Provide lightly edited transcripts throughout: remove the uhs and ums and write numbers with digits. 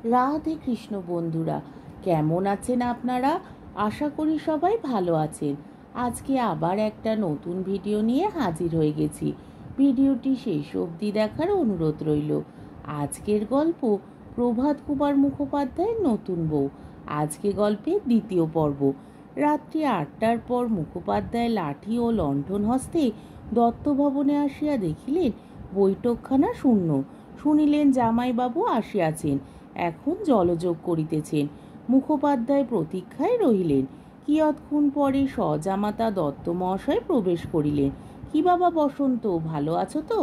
রাধে কৃষ্ণ বন্ধুরা, কেমন আছেন আপনারা? আশা করি সবাই ভালো আছেন। আজকে আবার একটা নতুন ভিডিও নিয়ে হাজির হয়ে গেছি। ভিডিওটি শেষ অবধি দেখার অনুরোধ রইল। আজকের গল্প প্রভাত কুমার মুখোপাধ্যায়ের নতুন বউ। আজকে গল্পের দ্বিতীয় পর্ব। রাত্রি 8টার পর মুখোপাধ্যায় লাঠি ও লণ্ঠন হস্তে দত্তভবনে আসিয়া দেখিলেন বৈঠকখানা শূন্য। শুনিলেন জামাইবাবু আসিয়াছেন, এখন জলযোগ করিতেছেন। মুখোপাধ্যায় প্রতীক্ষায় রহিলেন। কিয়ৎক্ষণ পরে স্বজামাতা দত্ত মহাশয় প্রবেশ করিলেন। কি বাবা বসন্ত, ভালো আছো তো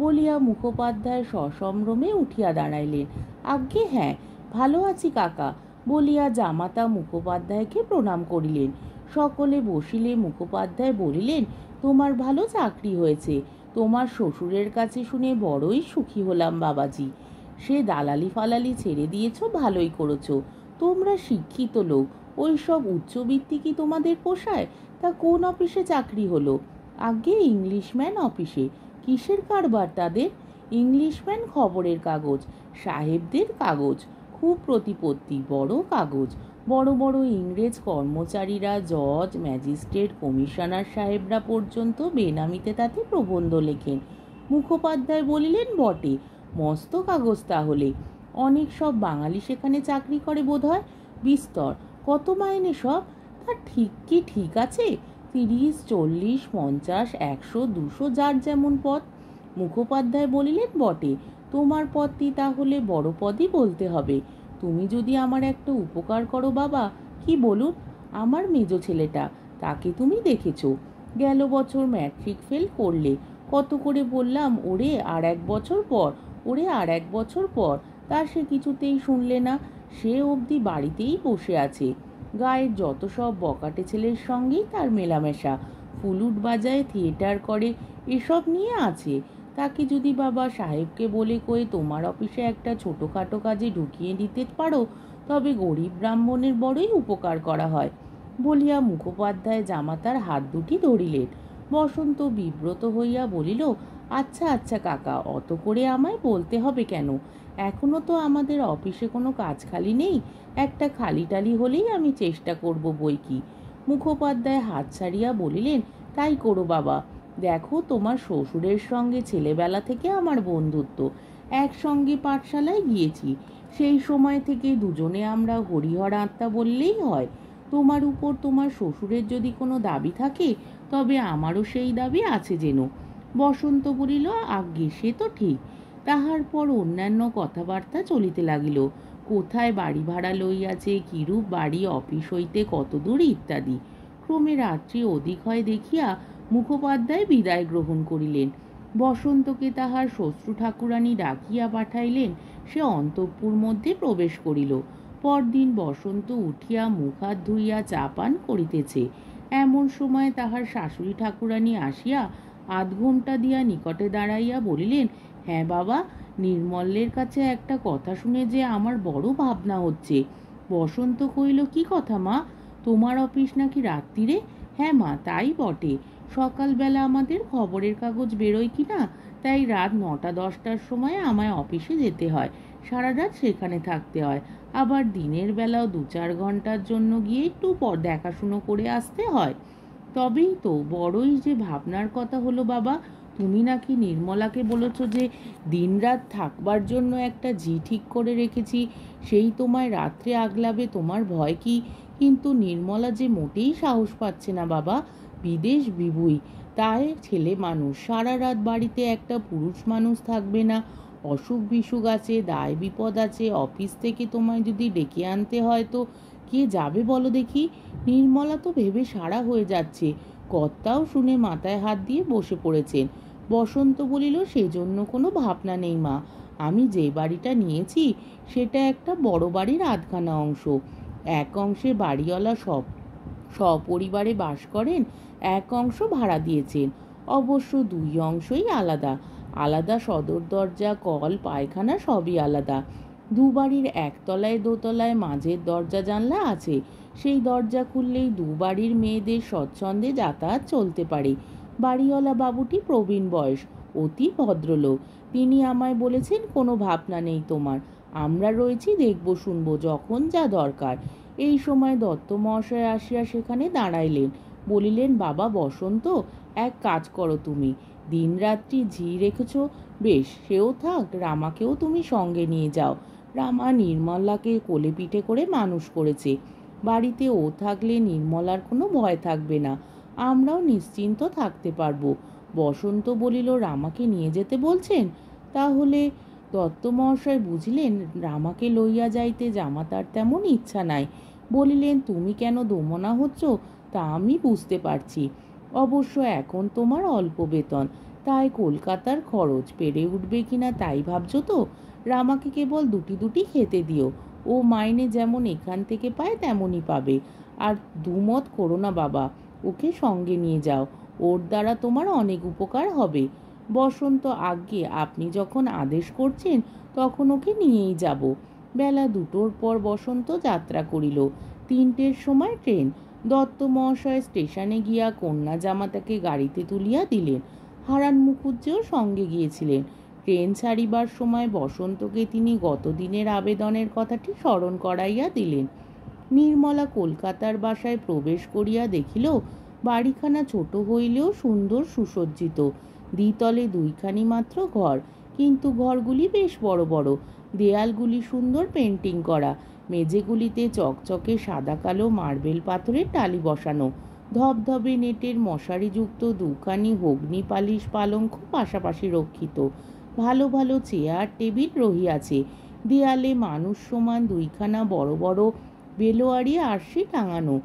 বলিয়া মুখোপাধ্যায় সসম্ভ্রমে উঠিয়া দাঁড়াইলেন। আজ্ঞে হ্যাঁ, ভালো আছি কাকা বলিয়া জামাতা মুখোপাধ্যায়কে প্রণাম করিলেন। সকলে বসিলে মুখোপাধ্যায় বলিলেন, তোমার ভালো চাকরি হয়েছে। তোমার শ্বশুরের কাছে শুনে বড়ই সুখী হলাম বাবাজি। সে দালালি ফালালি ছেড়ে দিয়েছ, ভালোই করেছো। তোমরা শিক্ষিত লোক, ওই সব উচ্চবৃত্তি কি তোমাদের পোষায়? তা কোন অফিসে চাকরি হলো? আগে ইংলিশম্যান অফিসে। কিসের কারবার তাদের? ইংলিশম্যান খবরের কাগজ, সাহেবদের কাগজ, খুব প্রতিপত্তি, বড় কাগজ। বড় বড় ইংরেজ কর্মচারীরা, জজ, ম্যাজিস্ট্রেট, কমিশনার সাহেবরা পর্যন্ত বেনামিতে তাতে প্রবন্ধ লেখেন। মুখোপাধ্যায় বলিলেন, বটে, মস্ত কাগজ তাহলে। অনেক সব বাঙালি সেখানে চাকরি করে বোধ হয়। বিস্তর। কত মাইনে সব? তা ঠিক কি ঠিক আছে? 30, 40, 50, 100, 200, যার যেমন পদ। মুখোপাধ্যায় বলিলেন, বটে, তোমার পদটি তাহলে বড় পদই বলতে হবে। তুমি যদি আমার একটা উপকার করো বাবা। কি বলুন? আমার মেজ ছেলেটা, তাকে তুমি দেখেছ, গেল বছর ম্যাট্রিক ফেল করলে। কত করে বললাম, ওরে আর 1 বছর পর, ওরে আর 1 বছর পর, তা সে কিছুতেই শুনলে না। সে অবধি বাড়িতেই বসে আছে। গায়ের যত সব বকাটে ছেলের সঙ্গেই তার মেলামেশা। ফুলুট বাজায়, থিয়েটার করে, এসব নিয়ে আছে। তাকে যদি বাবা সাহেবকে বলে কয়ে তোমার অফিসে একটা ছোটোখাটো কাজে ঢুকিয়ে দিতে পারো, তবে গরিব ব্রাহ্মণের বড়ই উপকার করা হয় বলিয়া মুখোপাধ্যায় জামাতার হাত দুটি ধরিলেন। বসন্ত বিব্রত হইয়া বলিল, আচ্ছা আচ্ছা কাকা, অত করে আমায় বলতে হবে কেন? এখনো তো আমাদের অফিসে কোনো কাজ খালি নেই। একটা খালি টালি হলেই আমি চেষ্টা করব বই কি। মুখোপাধ্যায় হাত ছাড়িয়া বলিলেন, তাই করো বাবা। দেখো, তোমার শ্বশুরের সঙ্গে ছেলেবেলা থেকে আমার বন্ধুত্ব। একসঙ্গে পাঠশালায় গিয়েছি। সেই সময় থেকে দুজনে আমরা হরিহর আত্মা বললেই হয়। তোমার উপর তোমার শ্বশুরের যদি কোনো দাবি থাকে, তবে আমারও সেই দাবি আছে যেন। বসন্ত বলিল, আজ্ঞে সে তো ঠিক। তাহার পর অন্যান্য কথাবার্তা চলিতে লাগিল। কোথায় বাড়ি ভাড়া লইয়াছে, কিরূপ বাড়ি, অফিস হইতে কত দূর ইত্যাদি। ক্রমে রাত্রি অধিক হয় দেখিয়া মুখোপাধ্যায় বিদায় গ্রহণ করিলেন। বসন্তকে তাহার শ্বশ্রু ঠাকুরানী ডাকিয়া পাঠাইলেন। সে অন্তঃপুর মধ্যে প্রবেশ করিল। পরদিন বসন্ত উঠিয়া মুখ হাত ধুইয়া চা পান করিতেছে। এমন সময় তাহার শাশুড়ি ঠাকুরানী আসিয়া আধ ঘোমটা দিয়া নিকটে দাঁড়াইয়া বলিলেন, হ্যাঁ বাবা, নির্মলের কাছে একটা কথা শুনে যে আমার বড় ভাবনা হচ্ছে। বসন্ত কইল, কি কথা মা? তোমার অফিস নাকি রাত্রিরে? হ্যাঁ মা, তাই বটে। সকালবেলা আমাদের খবরের কাগজ বেরোয় কি না, তাই রাত 9টা-10টার সময় আমায় অফিসে যেতে হয়। সারা রাত সেখানে থাকতে হয়। আবার দিনের বেলাও 2-4 ঘন্টার জন্য গিয়ে একটু পর দেখাশুনো করে আসতে হয়। তবেই তো বড়ই যে ভাবনার কথা হলো বাবা। তুমি নাকি নির্মলাকে বলেছ যে দিনরাত থাকবার জন্য একটা জি ঠিক করে রেখেছি, সেই তোমায় রাত্রে আগলাবে, তোমার ভয় কি? কিন্তু নির্মলা যে মোটেই সাহস পাচ্ছে না বাবা। বিদেশ বিভুঁই, তাই ছেলে মানুষ, সারা রাত বাড়িতে একটা পুরুষ মানুষ থাকবে না। অসুখ বিসুখ আছে, দায় বিপদ আছে, অফিস থেকে তোমায় যদি ডেকে আনতে হয় তো কে যাবে বলো দেখি? নির্মলা তো ভেবে সারা হয়ে যাচ্ছে। কর্তাও শুনে মাথায় হাত দিয়ে বসে পড়েছেন। বসন্ত বলিল, সেজন্য কোনো ভাবনা নেই মা। আমি যে বাড়িটা নিয়েছি সেটা একটা বড় বাড়ির আধখানা অংশ। এক অংশে বাড়িওয়ালা সপরিবারে বাস করেন, এক অংশ ভাড়া দিয়েছেন। অবশ্য 2 অংশই আলাদা আলাদা। সদর দরজা, কল, পায়খানা সবই আলাদা। 2 বাড়ির একতলায় দোতলায় মাঝের দরজা জানলা আছে। সেই দরজা খুললেই 2 বাড়ির মেয়েদের স্বচ্ছন্দে যাতায়াত চলতে পারে। বাড়িওয়ালা বাবুটি প্রবীণ বয়স, অতি ভদ্রলোক। তিনি আমায় বলেছেন, কোনো ভাবনা নেই তোমার। আমরা রয়েছি, দেখবো শুনবো যখন যা দরকার। এই সময় দত্ত মহাশয় আসিয়া সেখানে দাঁড়াইলেন। বলিলেন, বাবা বসন্ত, এক কাজ করো তুমি, দিনরাত্রি ঝি রেখেছ, বেশ, সেও থাক, রামাকেও তুমি সঙ্গে নিয়ে যাও। রামা নির্মলাকে কোলে পিঠে করে মানুষ করেছে। বাড়িতে ও থাকলে নির্মলার কোনো ভয় থাকবে না, আমরাও নিশ্চিন্ত থাকতে পারবো। বসন্ত বলিল, রামাকে নিয়ে যেতে বলছেন? তাহলে দত্ত মহাশয় বুঝিলেন রামাকে লইয়া যাইতে জামাতার তেমন ইচ্ছা নাই। বলিলেন, তুমি কেন দোমনা হচ্ছ তা আমি বুঝতে পারছি। অবশ্য এখন তোমার অল্প বেতন, তাই কলকাতার খরচ পেরে উঠবে কিনা তাই ভাবছো তো? রামাকে কেবল দুটি দুটি খেতে দিও, ও মাইনে যেমন এখান থেকে পায় তেমনই পাবে। আর দুমত করো না বাবা, ওকে সঙ্গে নিয়ে যাও, ওর দ্বারা তোমার অনেক উপকার হবে। বসন্ত, আজ্ঞে, আপনি যখন আদেশ করছেন তখন ওকে নিয়েই যাব। বেলা 2টোর পর বসন্ত যাত্রা করিল। 3টের সময় ট্রেন। দত্ত মহাশয় স্টেশনে গিয়া কন্যা জামাতাকে গাড়িতে তুলিয়া দিলেন। হারান মুখুজ্জেও সঙ্গে গিয়েছিলেন। ট্রেন ছাড়িবার সময় বসন্তকে তিনি গতদিনের আবেদনের কথাটি স্মরণ করাইয়া দিলেন। নির্মলা কলকাতার বাসায় প্রবেশ করিয়া দেখিল বাড়িখানা ছোট হইলেও সুন্দর সুসজ্জিত। দ্বিতলে 2খানি মাত্র ঘর, কিন্তু ঘরগুলি বেশ বড় বড়। দেয়ালগুলি সুন্দর পেন্টিং করা, মেঝেগুলিতে চকচকে সাদা কালো মার্বেল পাথরের টালি বসানো। ধবধবে নেটের মশারিযুক্ত 2খানি হগ্নি পালিশ পালঙ্ক পাশাপাশি রক্ষিত। ভালো ভালো চেয়ার টেবিল রহিয়াছে। দেয়ালে মানুষ সমান 2খানা বড় বড় বেলোয়ারি আরশি টাঙানো।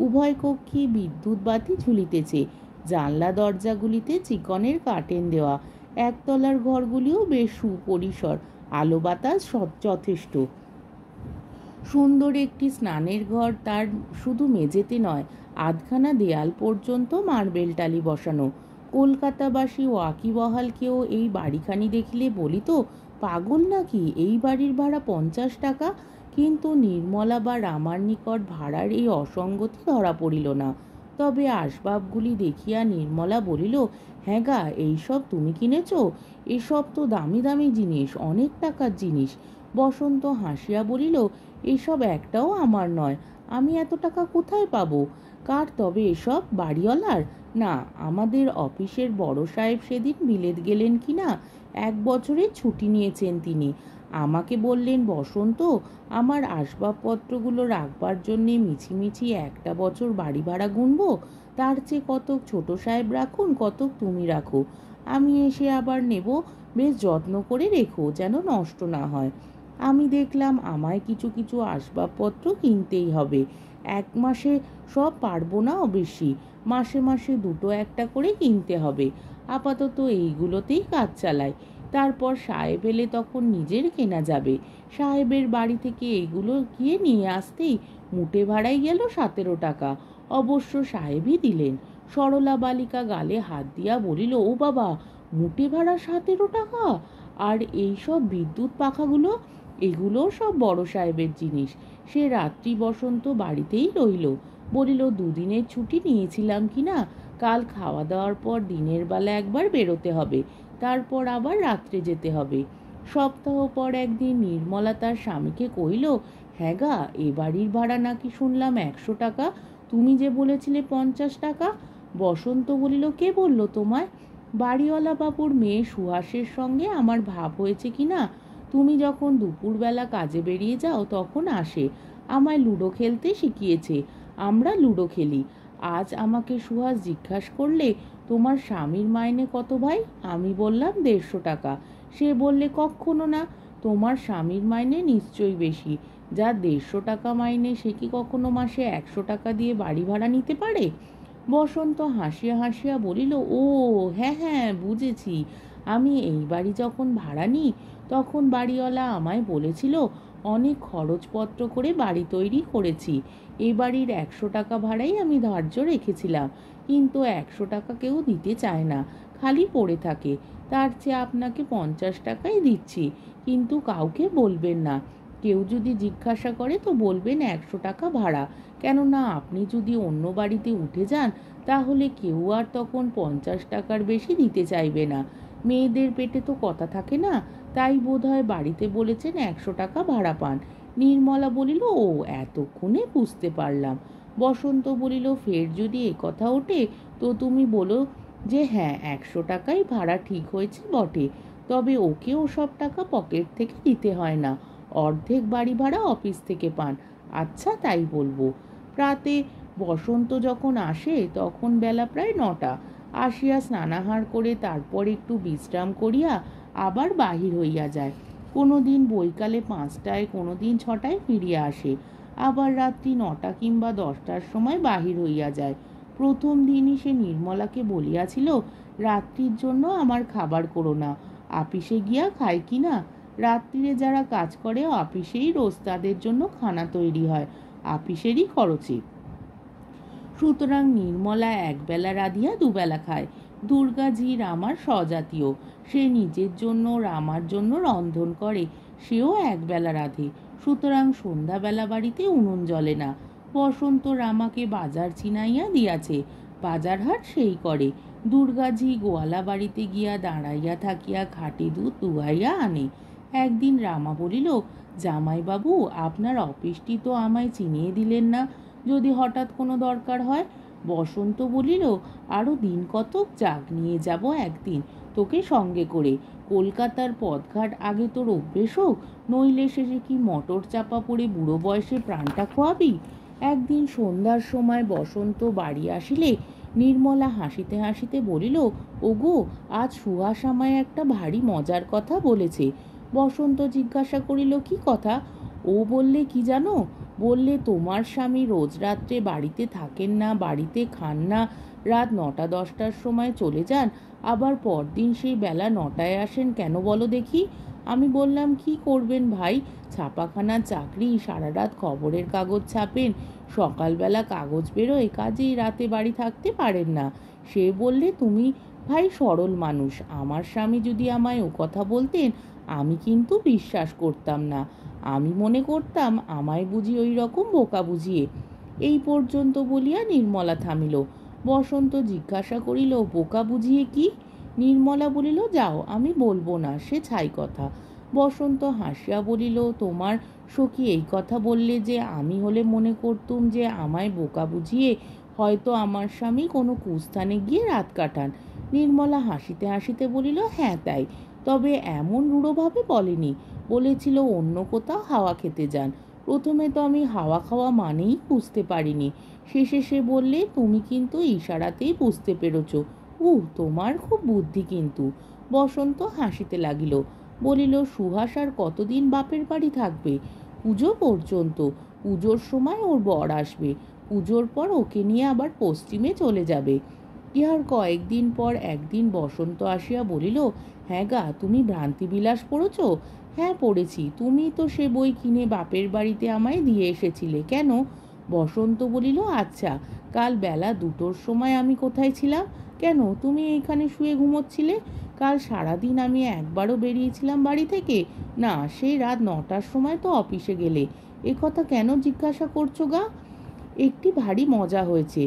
উভয় কক্ষে বিদ্যুৎ বাতি ঝুলিতেছে। জানলা দরজাগুলিতে চিকনের কার্টেন দেওয়া। একতলার ঘরগুলিও বেশ সুপরিসর, আলো বাতাস যথেষ্ট। সুন্দর একটি স্নানের ঘর, তার শুধু মেঝেতে নয়, আধখানা দেয়াল পর্যন্ত মার্বেল টালি বসানো। কলকাতাবাসী ওয়াকিবহাল কেউ এই বাড়িখানি দেখিলে বলিত, পাগল নাকি, এই বাড়ির ভাড়া 50 টাকা। কিন্তু নির্মলা বা রামার নিকট ভাড়ার এই অসঙ্গতি ধরা পড়িল না। তবে আসবাবগুলি দেখিয়া নির্মলা বলিল, হ্যাঁ গা, এইসব তুমি কিনেছ? এসব তো দামি দামি জিনিস, অনেক টাকার জিনিস। বসন্ত হাসিয়া বলিল, এসব একটাও আমার নয়, আমি এত টাকা কোথায় পাবো? কার তবে এসব? বাড়িওয়ালার? না, আমাদের অফিসের বড় সাহেব সেদিন বিলেত গেলেন কি না, 1 বছরের ছুটি নিয়েছেন তিনি। আমাকে বললেন, বসন্ত, আমার আসবাবপত্রগুলো রাখবার জন্যে মিছিমিছি 1টা বছর বাড়ি ভাড়া গুনবো, তার চেয়ে কতক ছোট সাহেব রাখুন, কতক তুমি রাখো, আমি এসে আবার নেব, বেশ যত্ন করে রেখো যেন নষ্ট না হয়। আমি দেখলাম আমায় কিছু কিছু আসবাবপত্র কিনতেই হবে। 1 মাসে সব পারবো না অবশ্যই, মাসে মাসে 2-1টা করে কিনতে হবে। আপাতত এইগুলোতেই কাজ চালাই, তারপর সাহেব এলে তখন নিজের কেনা যাবে। সাহেবের বাড়ি থেকে এইগুলো গিয়ে নিয়ে আসতেই মুটে ভাড়াই গেল 17 টাকা। অবশ্য সাহেবই দিলেন। সরলা বালিকা গালে হাত দিয়া বলিল, ও বাবা, মুটে ভাড়া 17 টাকা? আর এই সব বিদ্যুৎ পাখাগুলো? এগুলো সব বড় সাহেবের জিনিস। সে রাত্রি বসন্ত বাড়িতেই রইল। বলিল, 2 দিনের ছুটি নিয়েছিলাম কি না, কাল খাওয়া দাওয়ার পর দিনের বেলা একবার বেরোতে হবে, তারপর আবার রাত্রে যেতে হবে। সপ্তাহ পর একদিন নির্মলা তার স্বামীকে কইল, হ্যাঁ গা, এ বাড়ির ভাড়া নাকি শুনলাম 100 টাকা, তুমি যে বলেছিলে 50 টাকা। বসন্ত বলিল, কে বলল তোমায়? বাড়িওয়ালা বাবুর মেয়ে সুহাসের সঙ্গে আমার ভাব হয়েছে কি না, তুমি যখন দুপুরবেলা কাজে বেরিয়ে যাও তখন আসে, আমায় লুডো খেলতে শিখিয়েছে, আমরা লুডো খেলি। আজ আমাকে সুহাস জিজ্ঞাসা করলে, তোমার স্বামীর মাইনে কত ভাই? আমি বললাম 150 টাকা। সে বললে, কখনো না, তোমার স্বামীর মাইনে নিশ্চয়ই বেশি। যা 150 টাকা মাইনে সে কি কখনো মাসে 100 টাকা দিয়ে বাড়ি ভাড়া নিতে পারে? বসন্ত হাসিয়া হাসিয়া বলিল, ও হ্যাঁ হ্যাঁ, বুঝেছি। আমি এই বাড়ি যখন ভাড়া নিই তখন বাড়িওয়ালা আমায় বলেছিল, অনেক খরচপত্র করে বাড়ি তৈরি করেছি, এই বাড়ির 100 টাকা ভাড়াই আমি ধার্য রেখেছিলাম, কিন্তু 100 টাকা কেউ দিতে চায় না, খালি পড়ে থাকে। তার চেয়ে আপনাকে 50 টাকাই দিচ্ছি, কিন্তু কাউকে বলবেন না। কেউ যদি জিজ্ঞাসা করে তো বলবেন 100 টাকা ভাড়া, কেননা আপনি যদি অন্য বাড়িতে উঠে যান তাহলে কেউ আর তখন 50 টাকার বেশি দিতে চাইবে না। মেয়েদের পেটে তো কথা থাকে না, তাই বোধহয় বাড়িতে বলেছেন 100 টাকা ভাড়া পান। নির্মলা বলিল, ও এতক্ষণে বুঝতে পারলাম। বসন্ত বলিল, ফের যদি কথা ওঠে তো তুমি বলো যে হ্যাঁ 100 টাকাই ভাড়া ঠিক হয়েছে বটে, তবে ওকে ওসব টাকা পকেট থেকে দিতে হয় না, অর্ধেক বাড়ি ভাড়া অফিস থেকে পান। আচ্ছা তাই বলবো। রাতে বসন্ত যখন আসে তখন বেলা প্রায় 9টা। আসিয়া স্নানাহার করে তারপর একটু বিশ্রাম করিয়া আবার বাহির হইয়া যায়। কোনো দিন বৈকালে 5টায়, কোনো দিন 6টায় ফিরিয়া আসে, আবার রাত্রি 9টা কিংবা 10টার সময় বাহির হইয়া যায়। প্রথম দিনই সে নির্মলাকে বলিয়াছিল, রাত্রির জন্য আমার খাবার করো না, আপিসে গিয়া খায় কি না। রাত্রিরে যারা কাজ করে আপিসেই রোজ তাদের জন্য খানা তৈরি হয়, আপিসেরই খরচে। সুতরাং নির্মলা একবেলা রাঁধিয়া দুবেলা খায়। দুর্গাজি রামার স্বজাতীয়, সে নিজের জন্য রামার জন্য রন্ধন করে, সেও একবেলা রাঁধে। সুতরাং সন্ধ্যাবেলা বাড়িতে উনুন জ্বলে না। বসন্ত রামাকে বাজার চিনাইয়া দিয়াছে, বাজার হাট সেই করে। দুর্গাজি গোয়ালা বাড়িতে গিয়া দাঁড়াইয়া থাকিয়া খাঁটি দুধ দুহাইয়া আনে। একদিন রামা বলিল, জামাইবাবু আপনার অফিসটি তো আমায় চিনিয়ে দিলেন না, যদি হঠাৎ কোনো দরকার হয়। বসন্ত বলিল, আরও দিন কতক যাক, নিয়ে যাব একদিন তোকে সঙ্গে করে। কলকাতার পথঘাট আগে তোর অভ্যেস হোক, নইলে শেষে কি মোটর চাপা পড়ে বুড়ো বয়সে প্রাণটা খোয়াবি। একদিন সন্ধ্যার সময় বসন্ত বাড়ি আসিলে নির্মলা হাসিতে হাসিতে বলিল, ওগো, আজ সুহাস আমায় একটা ভারী মজার কথা বলেছে। বসন্ত জিজ্ঞাসা করিল, কি কথা? ও বললে কি জানো, বললে তোমার স্বামী রোজ রাত্রে বাড়িতে থাকেন না, বাড়িতে খান না, রাত 9টা 10টার সময় চলে যান, আবার পরদিন সেই বেলা 9টায় আসেন, কেন বলো দেখি। আমি বললাম, কি করবেন ভাই, ছাপাখানার চাকরি, সারা রাত খবরের কাগজ ছাপেন, সকালবেলা কাগজ বেরোয়, কাজেই রাতে বাড়ি থাকতে পারেন না। সে বললে, তুমি ভাই সরল মানুষ, আমার স্বামী যদি আমায় ও কথা বলতেন আমি কিন্তু বিশ্বাস করতাম না, আমি মনে করতাম আমায় বুঝি ওই রকম বোকা বুঝিয়ে। এই পর্যন্ত বলিয়া নির্মলা থামিল। বসন্ত জিজ্ঞাসা করিল, বোকা বুঝিয়ে কি? নির্মলা বলিল, যাও, আমি বলবো না, সে ছাই কথা। বসন্ত হাসিয়া বলিল, তোমার সখী এই কথা বললে যে আমি হলে মনে করতুম যে আমায় বোকা বুঝিয়ে হয়তো আমার স্বামী কোনো কুস্থানে গিয়ে রাত কাটান। নির্মলা হাসিতে হাসিতে বলিল, হ্যাঁ তাই, তবে এমন রূঢ়ভাবে বলেনি, বলেছিল অন্য কোথাও হাওয়া খেতে যান। প্রথমে তো আমি হাওয়া খাওয়া মানেই বুঝতে পারিনি, শেষে সে বললে, তুমি কিন্তু ইশারাতেই বুঝতে পেরেছ। তোমার খুব বুদ্ধি কিন্তু। বসন্ত হাসিতে লাগিল, বলিল, সুহাস আর কতদিন বাপের বাড়ি থাকবে? পুজো পর্যন্ত। পুজোর সময় ওর বর আসবে, পুজোর পর ওকে নিয়ে আবার পশ্চিমে চলে যাবে। ইহার কয়েকদিন পর একদিন বসন্ত আসিয়া বলিল, হ্যাঁ গা, তুমি ভ্রান্তিবিলাস পড়েছ? হ্যাঁ পড়েছি, তুমি তো সে বই কিনে বাপের বাড়িতে আমায় দিয়ে এসেছিলে, কেন? বসন্ত বলিল, আচ্ছা, কাল বেলা 2টোর সময় আমি কোথায় ছিলাম? কেন, তুমি এইখানে শুয়ে ঘুমোচ্ছিলে। কাল সারাদিন আমি একবারও বেরিয়েছিলাম বাড়ি থেকে? না, সেই রাত 9টার সময় তো অফিসে গেলে। এ কথা কেন জিজ্ঞাসা করছো গা? একটি ভারী মজা হয়েছে।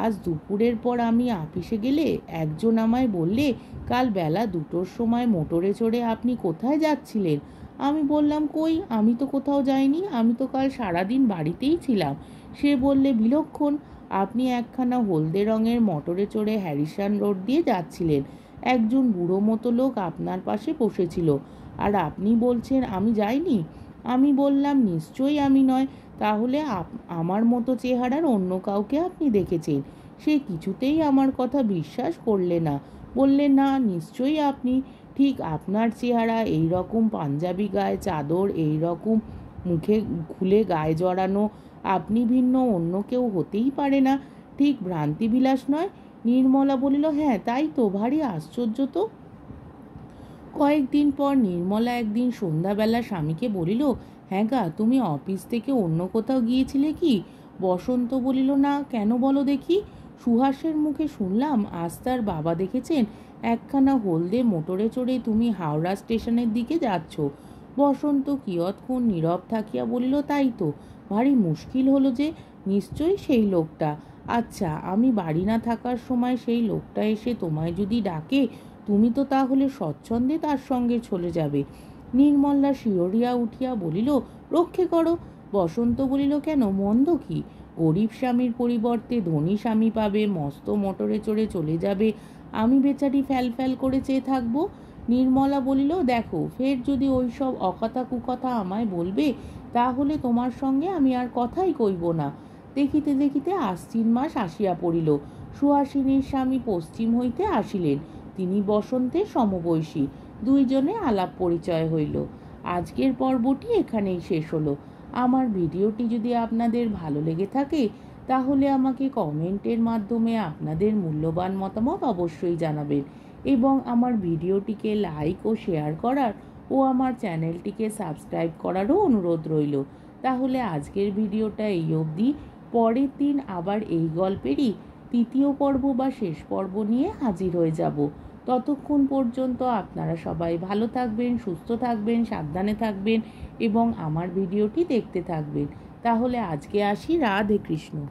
আজ দুপুরের পর আমি অফিসে গেলে একজন আমায় বললে, কাল বেলা 2টোর সময় মোটরে চড়ে আপনি কোথায় যাচ্ছিলেন? আমি বললাম, কই, আমি তো কোথাও যাইনি, আমি তো কাল সারাদিন বাড়িতেই ছিলাম। সে বললে, বিলক্ষণ, আপনি একখানা হলদে রঙের মোটরে চড়ে হ্যারিসন রোড দিয়ে যাচ্ছিলেন, একজন বুড়ো মতো লোক আপনার পাশে বসেছিল, আর আপনি বলছেন আমি যাইনি। আমি বললাম, নিশ্চয়ই আমি নয়, তাহলে আমার মতো চেহারার অন্য কাউকে আপনি দেখেছেন। সে কিছুতেই আমার কথা বিশ্বাস করলে না, বললে, না, নিশ্চয়ই আপনি, ঠিক আপনার চেহারা, এই রকম পাঞ্জাবি গায়ে, চাদর এই রকম মুখে খুলে গায়ে জড়ানো, আপনি ভিন্ন অন্য কেউ হতেই পারে না, ঠিক ভ্রান্তিবিলাস নয়। নির্মলা বলিল, হ্যাঁ তাই তো, ভারী আশ্চর্য তো। কয়েকদিন পর নির্মলা একদিন সন্ধ্যাবেলা স্বামীকে বলিল, হ্যাঁ গা, তুমি অফিস থেকে অন্য কোথাও গিয়েছিলে কি? বসন্ত বলিল, না, কেন বলো দেখি। সুহাসের মুখে শুনলাম আজ তার বাবা দেখেছেন একখানা হলদে মোটরে চড়ে তুমি হাওড়া স্টেশনের দিকে যাচ্ছ। বসন্ত কিয়ৎক্ষণ নীরব থাকিয়া বলিল, তাই তো, ভারী মুশকিল হলো যে, নিশ্চয়ই সেই লোকটা। আচ্ছা, আমি বাড়ি না থাকার সময় সেই লোকটা এসে তোমায় যদি ডাকে তুমি তো তাহলে স্বচ্ছন্দে তার সঙ্গে চলে যাবে। নির্মলা শিহরিয়া উঠিয়া বলিল, রক্ষে করো। বসন্ত বলিল, কেন, মন্দ কি? গরিব স্বামীর পরিবর্তে ধনী স্বামী পাবে, মস্ত মোটরে চড়ে চলে যাবে, আমি বেচারি ফ্যাল ফ্যাল করে চেয়ে থাকবো। নির্মলা বলিল, দেখো, ফের যদি ওই সব অকথা কুকথা আমায় বলবে, তাহলে তোমার সঙ্গে আমি আর কথাই কইব না। দেখিতে দেখিতে আশ্বিন মাস আসিয়া পড়িল। সুহাসিনীর স্বামী পশ্চিম হইতে আসিলেন। তিনি বসন্তের সমবয়সী। দুইজনে আলাপ পরিচয় হইল। আজকের পর্বটি এখানেই শেষ হলো। আমার ভিডিওটি যদি আপনাদের ভালো লেগে থাকে, তাহলে আমাকে কমেন্টের মাধ্যমে আপনাদের মূল্যবান মতামত অবশ্যই জানাবেন এবং আমার ভিডিওটিকে লাইক ও শেয়ার করার ও আমার চ্যানেলটিকে সাবস্ক্রাইব করারও অনুরোধ রইল। তাহলে আজকের ভিডিওটা এই অবধি। পরের দিন আবার এই গল্পেরই তৃতীয় পর্ব বা শেষ পর্ব নিয়ে হাজির হয়ে যাব। ততক্ষণ পর্যন্ত আপনারা সবাই ভালো থাকবেন, সুস্থ থাকবেন, সাবধানে থাকবেন এবং আমার ভিডিওটি দেখতে থাকবেন। তাহলে আজকে আসি। রাধে কৃষ্ণ।